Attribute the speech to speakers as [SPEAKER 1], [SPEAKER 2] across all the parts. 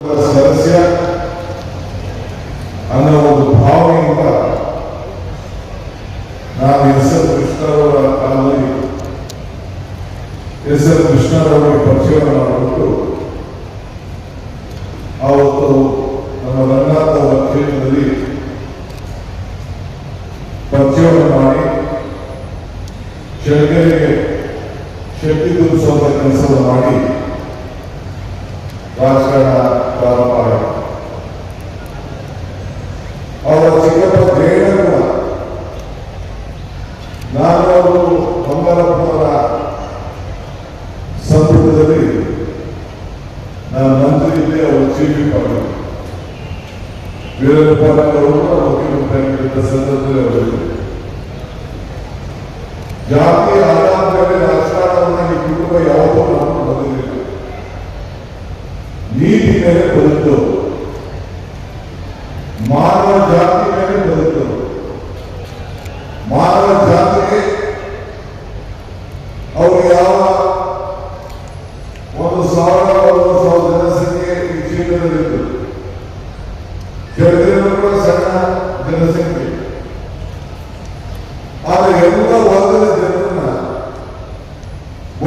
[SPEAKER 1] ಸದಸ್ಯ ಅನ್ನೋ ಒಂದು ಭಾವನೆಯಿಂದ ನಾನು ಎಸ್ ಎಲ್ ಕೃಷ್ಣರವರ ಕಾಲದಲ್ಲಿ ಎಸ್ ಎಲ್ ಕೃಷ್ಣರವರಿಗೆ ಪರಿಚಯವನ್ನು ಮಾಡಿಬಿಟ್ಟು ಅವತ್ತು ನಮ್ಮ ರಂಗನಾಥ ಕ್ಷೇತ್ರದಲ್ಲಿ ಪರಿಚಯವನ್ನು ಮಾಡಿ ಶೆಡ್ಗರಿಗೆ ಶಕ್ತಿ ತುಂಬಿಸುವಂತ ಕೆಲಸವನ್ನು ಮಾಡಿ ರಾಜಕಾರಣ ಪ್ರಾರಂಭ ಆಯಿತು. ಅವರ ಚಿಕ್ಕಪ್ಪ ಜಯಣ್ಣ ನಾನು ಅವರು ಬಂಗಾರಪ್ಪನವರ ಸಂಪುಟದಲ್ಲಿ ನಾನು ಮಂತ್ರಿ ಇದ್ದೆ, ಅವರು ಚೀಫ್ ವಿಪ್ ವೀರೇಂದ್ರ ಪಾಟೀಲ್ ಅವರು ಮುಖ್ಯಮಂತ್ರಿಯಾಗಿದ್ದ ಸಂದರ್ಭದಲ್ಲಿ ಅವರು ಜಾತಿ ಆಧಾರದ ಮೇಲೆ ರಾಜಕಾರಣವನ್ನು ಈ ಕುಟುಂಬ ಯಾವುದೋ ನಾನು ಬದಲಿಲ್ಲ. ನೀತಿ ಮೇಲೆ ಬದುಕು, ಮಾನವ ಜಾತಿ ಮೇಲೆ ಬದುಕು, ಮಾನವ ಜಾತಿಗೆ ಅವರು ಯಾವ 1,000 ಜನಸಂಖ್ಯೆ ಈ ಕ್ಷೇತ್ರದಲ್ಲಿದ್ದು ಕೂಡ ಸಣ್ಣ ಜನಸಂಖ್ಯೆ, ಆದರೆ ಎಲ್ಲ ವರ್ಗದ ಜನರನ್ನ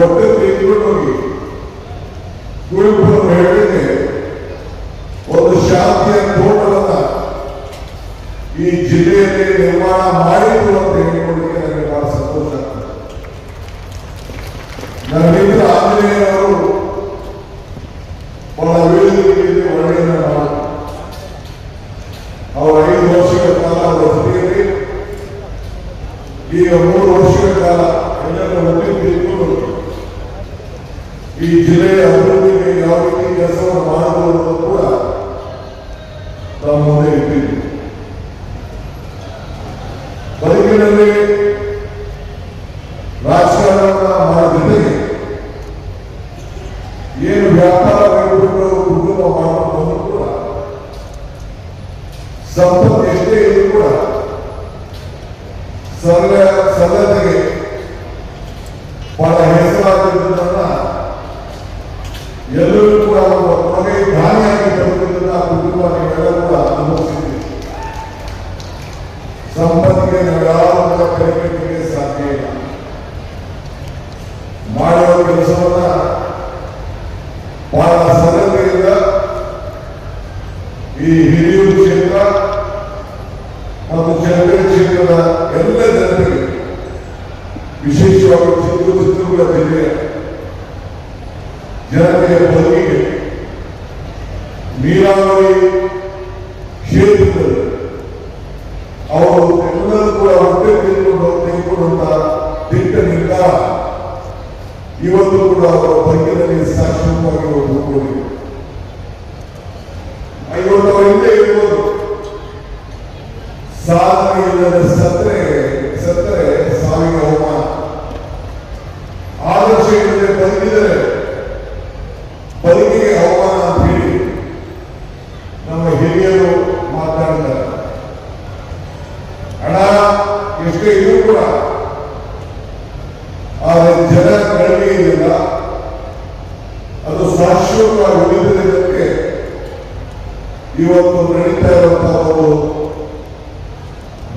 [SPEAKER 1] ಒಟ್ಟು ತೆಗೆದುಕೊಂಡು ಹೋಗಿ ಕುರುಬರು ಹೇಳಿಕೆ ಒಂದು ಶಾಂತಿಯ ತೋಟವನ್ನ ಈ ಜಿಲ್ಲೆಯಲ್ಲಿ ನಿರ್ಮಾಣ ಮಾಡಿದ್ರು ಅಂತ ಹೇಳಿಕೊಳ್ಳಿಕ್ಕೆ ನನಗೆ ಬಹಳ ಸಂತೋಷ ಆಗ್ತದೆ. ನನ್ನ ಮಿತ್ರ ಆಂಜನೇಯ ಅವರು ಬಹಳ ವೇದಿಕೆಯಲ್ಲಿ ಒಳ್ಳೆಯದನ್ನು ಮಾಡಿ ಅವರು 5 ವರ್ಷಗಳ ಕಾಲ ಅವರ ಜೊತೆಯಲ್ಲಿ ಈಗ 3 ವರ್ಷಗಳ ಕಾಲ ಎಲ್ಲರೂ ಒಟ್ಟಿಗೆ ತಿಳ್ಕೊಂಡು ಈ ಜಿಲ್ಲೆಯ ಅಭಿವೃದ್ಧಿಗೆ ಯಾವ ರೀತಿ ಕೆಲಸವನ್ನು ಮಾಡಬಹುದು ಕೂಡ ನಾವು ಮುಂದೆ ಇಟ್ಟಿದ್ದೀವಿ. ಬದುಕಿನಲ್ಲಿ ರಾಜಕಾರಣ ಮಾಡಿದ್ರೆ ಏನು ವ್ಯಾಪಾರ ಮಾಡಿಬಿಟ್ಟು ಕುಟುಂಬ ಮಾಡಬಹುದು ಕೂಡ ಸಂಪತ್ತು ಎಷ್ಟೇ ಇದ್ರೂ ಕೂಡ ಸರಳತೆಗೆ ಬಹಳ ಹೆಸರಾಗಿರುವುದನ್ನ ಎಲ್ಲರೂ ಕೂಡ ಹೊರಗೆ ದಾನಿಯಾಗಿ ಬರುವುದನ್ನ ಕುಟುಂಬ ನೀವೆಲ್ಲ ಕೂಡ ಅನುಭವಿಸಿದ್ದೀವಿ. ಸಂಪತ್ತಿಗೆ ನಾವು ಯಾವ ಕೈಗೆ ಸಾಧ್ಯ ಇಲ್ಲ. ಮಾಡುವ ಕೆಲಸವನ್ನ ಬಹಳ ಸರಳತೆಯಿಂದ ಈ ಹಿರಿಯೂರು ಕ್ಷೇತ್ರ ಮತ್ತು ಚಳ್ಳಕೆರೆ ಕ್ಷೇತ್ರದ ಎಲ್ಲ ಜನರಿಗೆ, ವಿಶೇಷವಾಗಿ ಚಿತ್ರದುರ್ಗ ಜಿಲ್ಲೆಯ ಜನತೆಯ ಬದುಕಿಗೆ ನೀರಾವರಿ ಕ್ಷೇತ್ರದಲ್ಲಿ ಅವರು ಎಲ್ಲರೂ ಕೂಡ ಹೊಟ್ಟೆ ತೆಗೆದುಕೊಂಡಂತ ದಿಟ್ಟ ನಿರ್ಧಾರ ಇವತ್ತು ಕೂಡ ಅವರ ಬದುಕಿನಲ್ಲಿ ಶಾಶ್ವತವಾಗಿ ಒಪ್ಪಿಕೊಂಡಿದೆ. ಇವತ್ತು ಅವರು ಹಿಂದೆ ಇರ್ಬೋದು, ಸಾಧನೆ ಇಲ್ಲದ ಸತ್ತರೆ ಸಾವಿಗೆ ಅವಮಾನ, ಆದರ್ಶ ಇಲ್ಲದೆ ಬದುಕಿದರೆ ಬದುಕಿಗೆ ಅವಮಾನ ಅಂತ ಹೇಳಿ ನಮ್ಮ ಹಿರಿಯರು ಮಾತನಾಡಿದ್ದಾರೆ. ಹಣ ಎಷ್ಟೇ ಇದ್ರೂ ಕೂಡ ಆದರೆ ಜನ ಕಡಿಮೆ ಇಲ್ಲ, ಅದು ಶಾಶ್ವತವಾಗಿ ಉಳಿದಿದ್ದಕ್ಕೆ ಇವತ್ತು ನಡೀತಾ ಇರುವಂತಹ ಒಂದು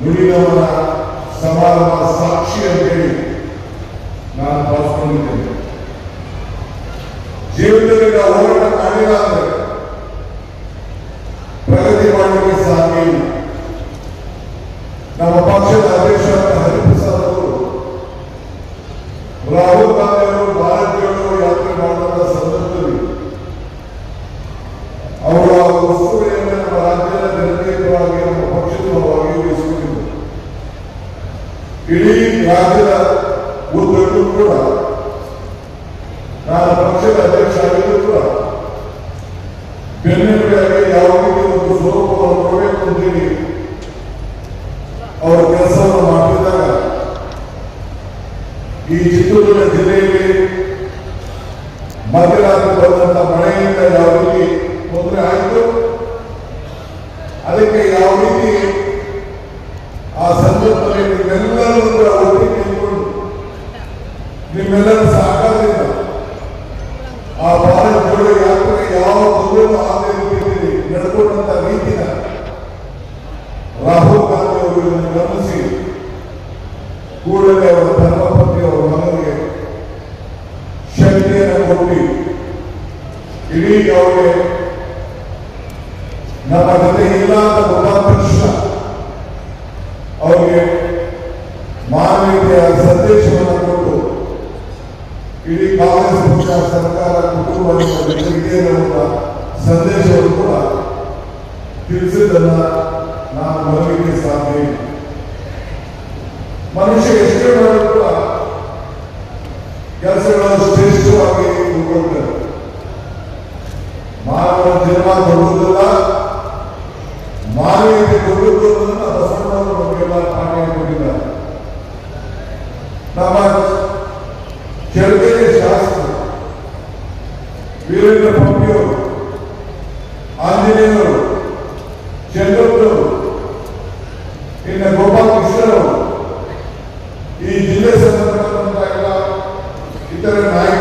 [SPEAKER 1] ನುಡಿನವನ ಸಮಾರಂಭ ಸಾಕ್ಷಿ ಅಂತ ಹೇಳಿ ನಾನು ಭಾವಿಸಿಕೊಂಡಿದ್ದೇನೆ. ಜೀವನದಲ್ಲಿ ನಾವು ಹೋರಾಟ ಮಾಡಿಲ್ಲ ಅಂದ್ರೆ ಪ್ರಗತಿ ಮಾಡಲಿಕ್ಕೆ ಸಾಧ್ಯ ಇಲ್ಲ. ನಮ್ಮ ಪಕ್ಷದ ಅಧ್ಯಕ್ಷ ಹರಿಪ್ರಸಾದ್ ಅವರು ರಾಹುಲ್ ಗಾಂಧಿ ಅವರು ಭಾರತ್ ಜೋಡೋ ಯಾತ್ರೆ ಮಾಡುವಂತ ಸಂದರ್ಭದಲ್ಲಿ ಅವರ ವಸ್ತುಗಳನ್ನು ನಮ್ಮ ರಾಜ್ಯದ ಜನತೆಯ ಪರವಾಗಿ ನಮ್ಮ ಪಕ್ಷದ ಪರವಾಗಿ ವಹಿಸಿಕೊಂಡಿದ್ದರು. ಇಡೀ ರಾಜ್ಯದ ಉದ್ದಕ್ಕೂ ಕೂಡ ನಾನು ಪಕ್ಷದ ಅಧ್ಯಕ್ಷ ಆಗಿದ್ದು ಕೂಡ ಬೆನ್ನೆಲುಬಾಗಿ ಯಾವ ರೀತಿ ಒಂದು ಸ್ವರೂಪವನ್ನು ಕೊಡಬೇಕು ಅಂತೇಳಿ ಅವರ ಕೆಲಸವನ್ನು ಮಾಡಿದಾಗ ಈ ಚಿತ್ರದುರ್ಗ ಜಿಲ್ಲೆಯಲ್ಲಿ ಮಧ್ಯರಾತ್ರಿ ಬಂದಂತ ಮಳೆಯಿಂದ ಯಾವ ರೀತಿ ತೊಂದರೆ ಆಯಿತು, ಅದಕ್ಕೆ ಯಾವ ರೀತಿ ಆ ಸಂದರ್ಭದಲ್ಲಿ ನಿಮ್ಮೆಲ್ಲರೂ ಕೂಡ ಒಟ್ಟಿಗೆ ನಿಂತುಕೊಂಡು ನಿಮ್ಮೆಲ್ಲರ ಸಹಕಾರದಿಂದ ಆ ಭಾರತ್ ಜೋಡೋ ಯಾತ್ರೆಗೆ ಯಾವ ತೊಂದರೆ ಆಗದೆ ನಮ್ಮ ಜೊತೆ ಇಲ್ಲ ಅಂತ ಗೊತ್ತಾದ ತಕ್ಷಣ ಅವರಿಗೆ ಮಾನವೀಯತೆಯ ಸಂದೇಶವನ್ನು ಕೊಟ್ಟು ಇಡೀ ಕಾಂಗ್ರೆಸ್ ಪಕ್ಷ ಸರ್ಕಾರ ಕುಟುಂಬದ ಜೊತೆಗೆ ಅನ್ನುವ ಸಂದೇಶವನ್ನು ಕೂಡ ತಿಳಿಸಿದ್ದನ್ನ ನಾನು ಮರಲಿಕ್ಕೆ ಸಾಧ್ಯ ಇಲ್ಲ. ಮನುಷ್ಯ ಎಷ್ಟೇ ಮಾಡಿದ್ರು ಕೂಡ ಕೆಲಸಗಳು ಶ್ರೇಷ್ಠವಾಗಿ ತಿಳ್ಕೊಳ್ತಾರೆ. ಮಾನವ ಜನ್ಮ ಕೊಡುವುದಿಲ್ಲ, ಮಾನವೀಯತೆ ಕೊಡುವುದು ಅನ್ನೋದನ್ನ ಬಸವಣ್ಣವರು ನಮಗೆಲ್ಲ ಪಾಠ ಕೊಟ್ಟಿದ್ದಾರೆ. ನಮ್ಮ ಚಳವಳಿಯ ಶಾಸಕ ವೀರೇಂದ್ರ ಪಂಪಿಯವರು, ಆಂಜನೇಯವರು, ಚಂದ್ರಪ್ಪನವರು, ಇನ್ನು ಗೋಪಾಲ ಕೃಷ್ಣರವರು ಈ ಜಿಲ್ಲೆ ಸಂಬಂಧ